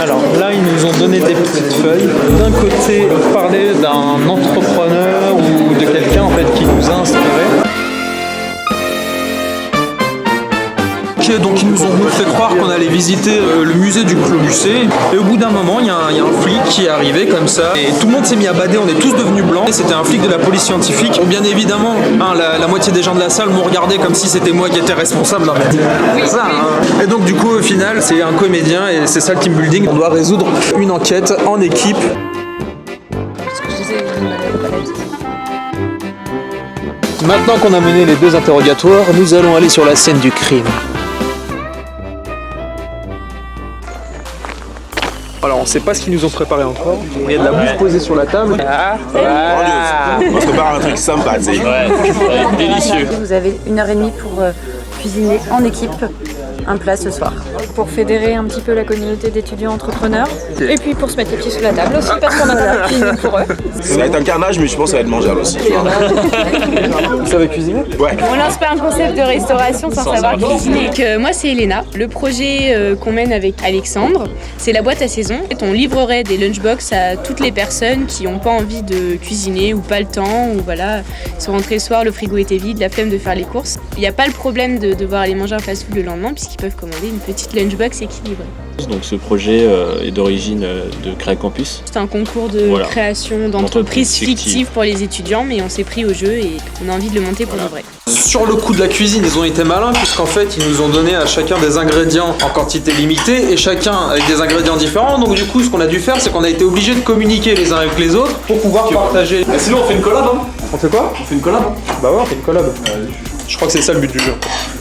Alors là, ils nous ont donné des petites feuilles. D'un côté, parler d'un entrepreneur ou de quelqu'un en fait qui nous a inspirés. Donc ils nous ont fait croire qu'on allait visiter le musée du Clos Lucé et au bout d'un moment il y a un flic qui est arrivé comme ça et tout le monde s'est mis à bader, on est tous devenus blancs et c'était un flic de la police scientifique. Donc, bien évidemment la moitié des gens de la salle m'ont regardé comme si c'était moi qui étais responsable. Non, mais ça, hein. Et donc du coup au final c'est un comédien et c'est ça le team building. On doit résoudre une enquête en équipe. Maintenant qu'on a mené les 2 interrogatoires, nous allons aller sur la scène du crime. Alors on sait pas ce qu'ils nous ont préparé encore. Il y a de la bouffe posée sur la table. Voilà. On se prépare un truc sympa, tu sais. Ouais, délicieux. Vous avez 1h30 pour cuisiner en équipe un plat ce soir. Pour fédérer un petit peu la communauté d'étudiants entrepreneurs. Et puis pour se mettre les pieds sous la table aussi, parce qu'on a la cuisine pour eux. Ça va être un carnage, mais je pense que ça va être mangeable aussi. Vous savez cuisiner ? Ouais. On lance pas un concept de restauration sans savoir cuisiner. Donc, moi c'est Elena. Le projet qu'on mène avec Alexandre, c'est la boîte à saison. En fait, on livrerait des lunchbox à toutes les personnes qui n'ont pas envie de cuisiner ou pas le temps ou voilà, ils sont rentrés le soir, le frigo était vide, la flemme de faire les courses. Il n'y a pas le problème de devoir aller manger un fast-food le lendemain puisqu'ils peuvent commander une petite lunchbox équilibrée. Donc ce projet est d'origine de Créa Campus. C'est un concours de création d'entreprises fictives pour les étudiants, mais on s'est pris au jeu et on a envie de le monter pour de vrai. Sur le coup de la cuisine, ils ont été malins puisqu'en fait, ils nous ont donné à chacun des ingrédients en quantité limitée et chacun avec des ingrédients différents. Donc du coup, ce qu'on a dû faire, c'est qu'on a été obligés de communiquer les uns avec les autres pour pouvoir partager. Mais sinon, on fait une collab, hein. On fait quoi ? On fait une collab. Bah ouais, on fait une collab. Je crois que c'est ça le but du jeu.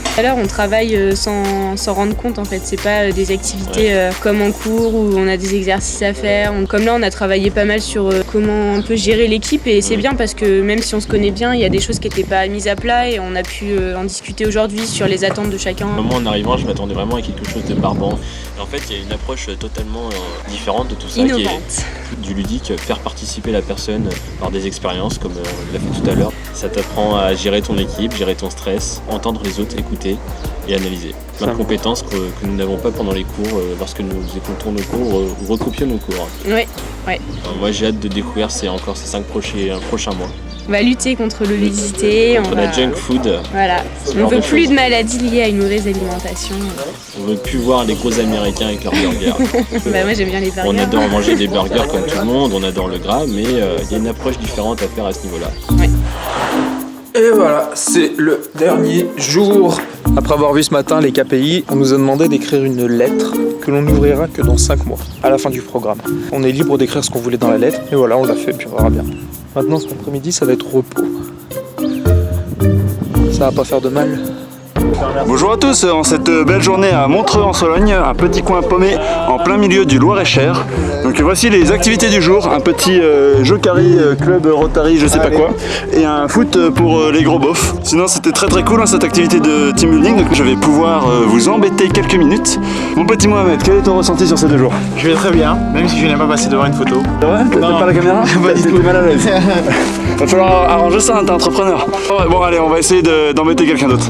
Tout à l'heure, on travaille sans s'en rendre compte en fait. C'est pas des activités comme en cours où on a des exercices à faire. Comme là, on a travaillé pas mal sur comment on peut gérer l'équipe et c'est bien parce que même si on se connaît bien, il y a des choses qui n'étaient pas mises à plat et on a pu en discuter aujourd'hui sur les attentes de chacun. Moi, en arrivant, je m'attendais vraiment à quelque chose de barbant. Et en fait, il y a une approche totalement différente de tout ça, innovante, qui est du ludique, faire participer la personne par des expériences comme on l'a fait tout à l'heure. Ça t'apprend à gérer ton équipe, gérer ton stress, entendre les autres, écouter et analyser. Plein de compétences que nous n'avons pas pendant les cours lorsque nous écoutons nos cours ou recopions nos cours. Ouais. Moi j'ai hâte de découvrir encore ces 5 prochains mois. On va lutter contre l'obésité, contre la junk food. Voilà. On veut plus de maladies liées à une mauvaise alimentation. On veut plus voir les gros américains avec leurs burgers. Bah moi j'aime bien les burgers. On adore manger des burgers comme tout le monde, on adore le gras, mais il y a une approche différente à faire à ce niveau-là. Ouais. Et voilà, c'est le dernier jour. Après avoir vu ce matin les KPI, on nous a demandé d'écrire une lettre que l'on n'ouvrira que dans 5 mois, à la fin du programme. On est libre d'écrire ce qu'on voulait dans la lettre, et voilà, on l'a fait, puis on verra bien. Maintenant, cet après-midi, ça va être repos. Ça va pas faire de mal. Bonjour à tous, en cette belle journée à Montreux en Sologne, un petit coin paumé en plein milieu du Loir-et-Cher. Donc voici les activités du jour, un petit jeu carry, club Rotary, je sais pas quoi, et un foot pour les gros beaufs. Sinon c'était très cool cette activité de team building, donc je vais pouvoir vous embêter quelques minutes. Mon petit Mohamed, quel est ton ressenti sur ces 2 jours? Je vais très bien, même si je n'ai pas passé devant une photo. C'est vrai? T'as pas la caméra? Pas du tout. T'es mal à l'aise. Va falloir arranger ça, t'es entrepreneur. Bon allez, on va essayer d'embêter quelqu'un d'autre.